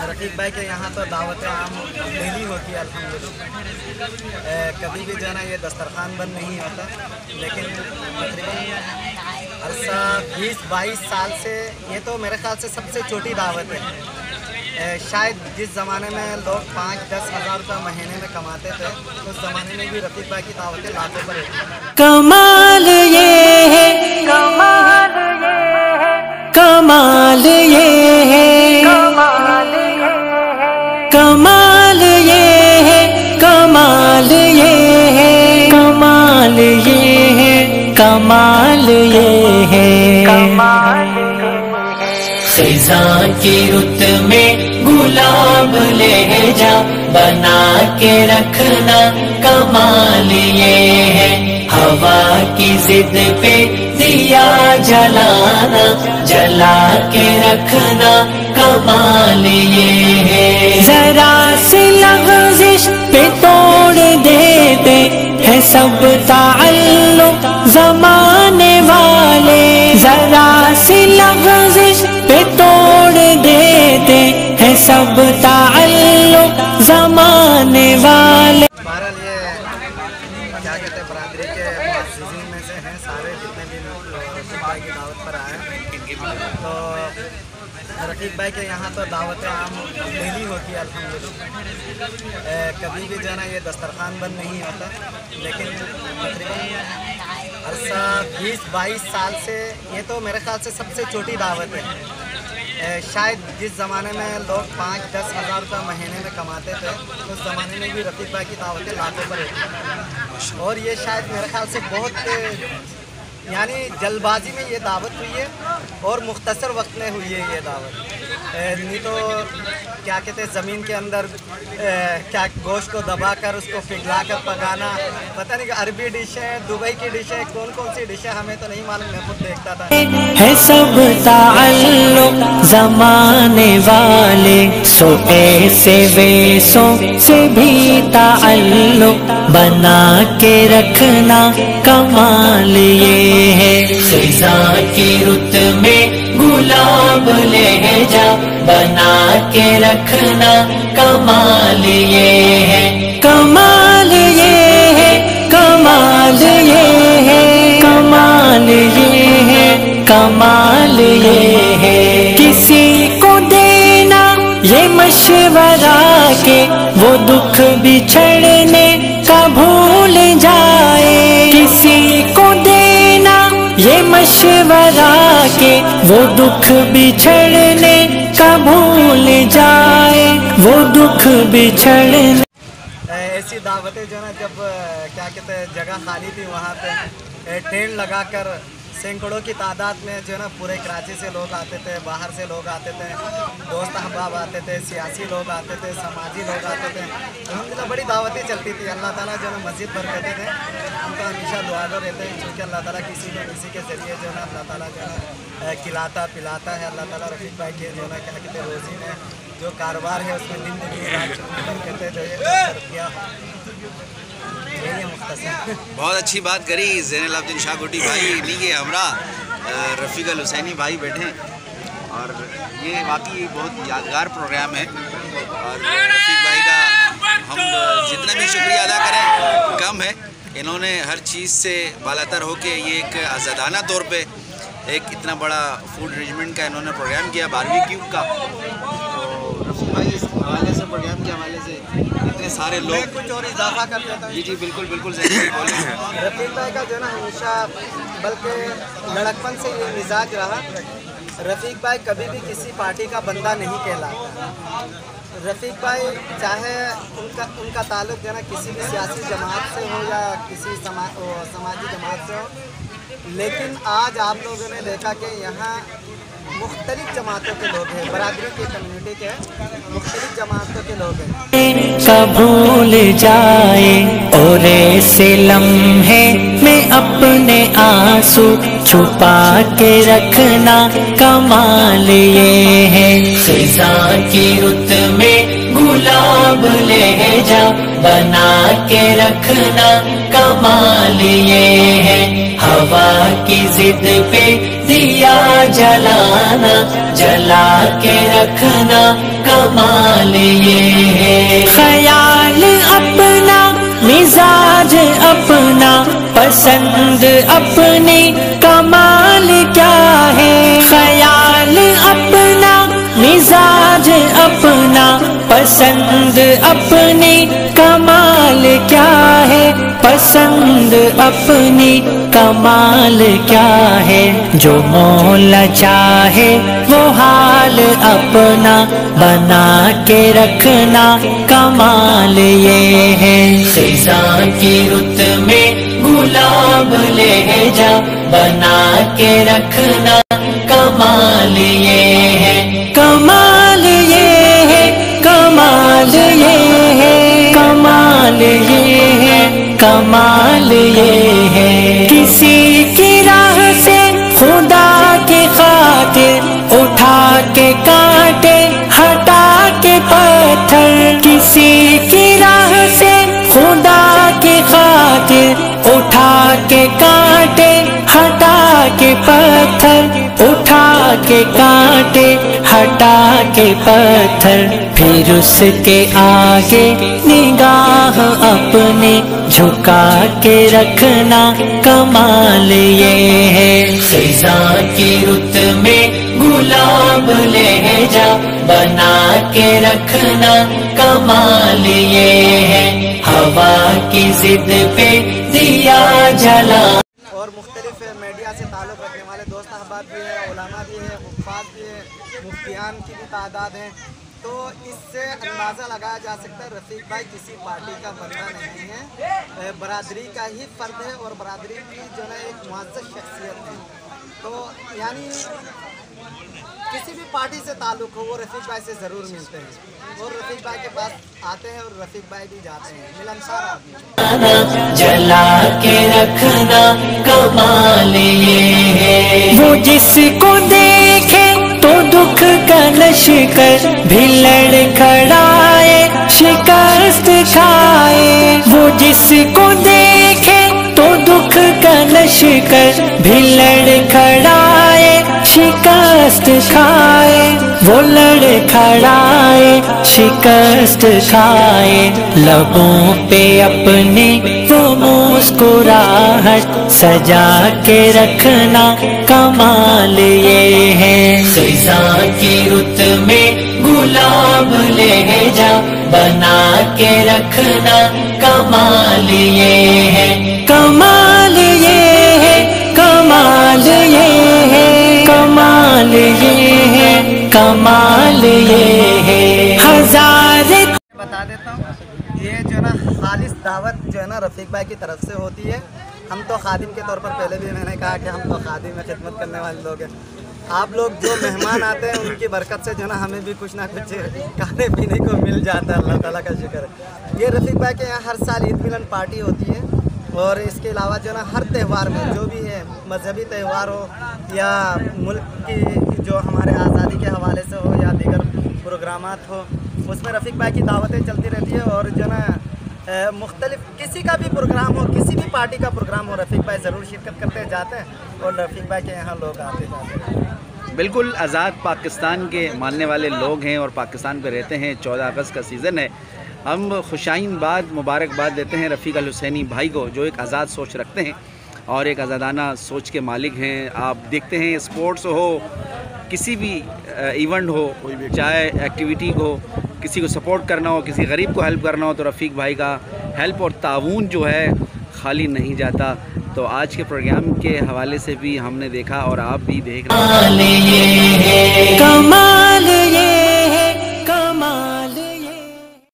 रकीब भाई के यहाँ तो दावत आम डेली होती है अल्हम्दुलिल्लाह। कभी भी जो है ना ये दस्तरखान बंद नहीं होता, लेकिन तकरीबन अरसा 20-22 साल से ये तो मेरे ख्याल से सबसे छोटी दावत है। शायद जिस ज़माने में लोग 5-10 हज़ार रुपये महीने में कमाते थे, उस ज़माने में भी रकीब भाई की दावतें लाखों पर होती। कमाल ये है, कमाल ये है, कमाल ये है, कमाल ये है, कमाल ये है, कमाल ये है, कमाल ये है, कमाल ये है। खिज़ां की रुत में गुलाब ले जा बना के रखना, कमाल ये है। हवा की जिद पे दिया जलाना, जला के रखना, कमाल ये है। जरा सी लग़ज़िश पे तोड़ देते हैं सब ताल्लुक़ ज़माने वाले, जरा सी लग़ज़िश पे तोड़ देते हैं सब ताल्लुक़ ज़माने वाले। बहरहाल ये क्या कहते हैं, बरादरी के मुअज़्ज़िज़ीन में से हैं सारे जितने भी रकीब भाई की दावत पर आए हैं। तो रकीब भाई के यहाँ तो दावत आम डेली होती है अल्हम्दुलिल्लाह। कभी भी जो है ना ये दस्तरखान बंद नहीं होता, लेकिन तकरीबन अरसा 20-22 साल से ये तो मेरे ख्याल से सबसे छोटी दावत है। शायद जिस ज़माने में लोग 5-10 हज़ार रुपये महीने में कमाते थे, उस ज़माने में भी रकीब भाई की दावतें लाखों पर होती। और ये शायद मेरे ख्याल से बहुत यानी जल्दबाजी में ये दावत हुई है और मुख्तसर वक्त में हुई है ये दावत। नहीं तो क्या कहते हैं, ज़मीन के अंदर क्या गोश्त को दबाकर उसको पिघला कर पकाना, पता नहीं अरबी डिश है, दुबई की डिश है, कौन कौन सी डिश है हमें तो नहीं मालूम, मैं खुद देखता था। है सब ताल्लुक़ ज़माने वाले, सो ऐसे वैसों से भी ताल्लुक़ बना के रखना, कमाल ये है। खिज़ां की रुत में गुलाब ले जा बना के रखना, कमाल ये है, कमाल ये है, कमाल ये है, कमाल ये है, कमाल ये है। किसी को देना ये मशवरा के वो दुख बिछड़ने का भूल जाए, किसी को देना ये मशवरा के वो दुख बिछड़ने का भूल जाए, वो दुख बिछड़ने। ऐसी दावतें जो ना जब क्या कहते हैं जगह खाली थी, वहाँ पे टेंट लगाकर सैकड़ों की तादाद में जो है ना पूरे कराची से लोग आते थे, बाहर से लोग आते थे, दोस्त अहबाब आते थे, सियासी लोग आते थे, समाजी लोग आते थे। अल्हम्दुलिल्लाह बड़ी दावतें चलती थी। अल्लाह ताला जो है ना मस्जिद भर करते थे। हम तो हमेशा दुआ कर रहते हैं क्योंकि अल्लाह ताला किसी न किसी के ज़रिए जो है ना अल्लाह ताला जो है खिलाता पिलाता है। अल्लाह ताला रकीब भाई के जो है ना क्या कहते हैं रोज़ी में जो कारोबार है उसमें दिन दुनिया रात कहते जो ये बहुत अच्छी बात करी ज़ैनुल आबिदीन शाह गुटी भाई नहीं के हमरा रफ़ीक अल हुसैनी भाई बैठे, और ये वाकई बहुत यादगार प्रोग्राम है। और रफ़ीक भाई का हम जितना भी शुक्रिया अदा करें कम है। इन्होंने हर चीज़ से बालातर होके ये एक आज़ादाना तौर पे एक इतना बड़ा फूड अरेंजमेंट का इन्होंने प्रोग्राम किया, बारबेक्यू का। तो रफ़ीक भाई इस हवाले से प्रोग्राम के हवाले से इतने सारे लोग कुछ और इजाफा कर देता हूँ। जी बिल्कुल बिल्कुल सही बोले। रफ़ीक भाई का जो ना हमेशा बल्कि लड़कपन से ये मिजाज रहा। रफ़ीक भाई कभी भी किसी पार्टी का बंदा नहीं कहलाता। रफ़ीक भाई चाहे उनका ताल्लुक़ जो है ना किसी भी सियासी जमात से हो या किसी समाजी जमात से हो, लेकिन आज आप लोगों ने देखा कि यहाँ मुख्तलिफ जमातों के लोग हैं, बरादरी के कम्युनिटी के मुख्तलिफ जमातों के लोग हैं। कब भूल जाए और ऐसे लम्हे में अपने आंसू छुपा के रखना, कमाल ये है। खिज़ां की रुत में गुलाब ले जा बना के रखना कमाल ये है। हवा की जिद पे दिया जलाना जला के रखना कमाल ये है। ख्याल अपना मिजाज अपना पसंद अपनी कमाल क्या है। ख्याल अपना मिजाज अपना पसंद अपनी कमाल क्या है। पसंद अपनी कमाल क्या है। जो मौला चाहे वो हाल अपना बना के रखना कमाल ये है। खिज़ां की रुत में गुलाब ले जा बना के रखना कमाल ये है। कमाल ये है, कमाल ये है, कमाल ये है, कमाल ये है। किसी की राह से खुदा की खातिर उठा के कांटे हटा के पत्थर। किसी की राह से खुदा की खातिर उठा के कांटे हटा के पत्थर। उठा के कांटे हटा के पत्थर। फिर उसके आगे निगाह अपने झुका के रखना कमाल ये है। खिज़ां की रुत में गुलाब ले जा बना के रखना कमाल ये है। हवा की जिद पे दिया जला। और मुख्तलिफ मीडिया से ताल्लुक़ रखने वाले दोस्त अहबाब भी हैं, उलमा भी हैं, हुफ़ाज़ भी हैं, मुफ्तियान की भी तादाद है। तो इससे अंदाज़ा लगाया जा सकता है रफ़ीक भाई किसी पार्टी का बंदा नहीं है, बरादरी का ही फ़र्द है और बरादरी की जो है एक मुअज़्ज़ज़ शख्सियत है। तो यानी किसी भी पार्टी से ताल्लुक़ हो वो रफ़ीक भाई से ज़रूर मिलते हैं और रफ़ीक भाई के पास आते हैं और रफ़ीक भाई भी जाते हैं। मिलनसार आदमी जला के रखना कमाल ये है। वो जिसको देखे तो दुख का लश्कर भी लड़खड़ाए शिकस्त खाए। वो जिसको देखे तो दुख का लश्कर भी लड़खड़ाए शिकस्त खाए। वो लड़खड़ाए शिकस्त खाए। लबों पे अपने वो मुस्कुराहट सजा के रखना कमाल ये है। खिज़ां की रुत में गुलाब ले जा बना के रखना कमाल ये है। कमाल ये है, कमाल ये है, कमाल ये है, कमाल ये है। हजार बता देता हूँ, ये जो ना खालिस दावत जो है ना रफ़ीक भाई की तरफ से होती है। हम तो खादिम के तौर पर पहले भी मैंने कहा कि हम तो खादिम में खिदमत करने वाले लोग हैं। आप लोग जो मेहमान आते हैं उनकी बरकत से जो ना हमें भी कुछ ना कुछ खाने पीने को मिल जाता है। अल्लाह ताला का शुक्र है। ये रफ़ीक भाई के यहाँ हर साल ईद मिलन पार्टी होती है और इसके अलावा जो ना हर त्यौहार में जो भी है मजहबी त्यौहार हो या मुल्क की जो हमारे आज़ादी के हवाले से हो या दीगर प्रोग्रामात हो उसमें रफ़ीक भाई की दावतें चलती रहती है। और जो ना मुख्तलिफ किसी का भी प्रोग्राम हो किसी भी पार्टी का प्रोग्राम हो रफ़ीक भाई ज़रूर शिरकत करते जाते हैं और रफ़ीक भाई के यहाँ लोग आते जाते हैं। बिल्कुल आज़ाद पाकिस्तान के मानने वाले लोग हैं और पाकिस्तान पे रहते हैं। 14 अगस्त का सीज़न है। हम खुशाइन बाद मुबारकबाद देते हैं रफ़ीक अल हुसैनी भाई को जो एक आज़ाद सोच रखते हैं और एक आज़ादाना सोच के मालिक हैं। आप देखते हैं स्पोर्ट्स हो किसी भी इवेंट हो चाहे एक्टिविटी हो किसी को सपोर्ट करना हो किसी गरीब को हेल्प करना हो तो रफ़ीक भाई का हेल्प और ताउन जो है खाली नहीं जाता। तो आज के प्रोग्राम के हवाले से भी हमने देखा और आप भी देख रहे हैं।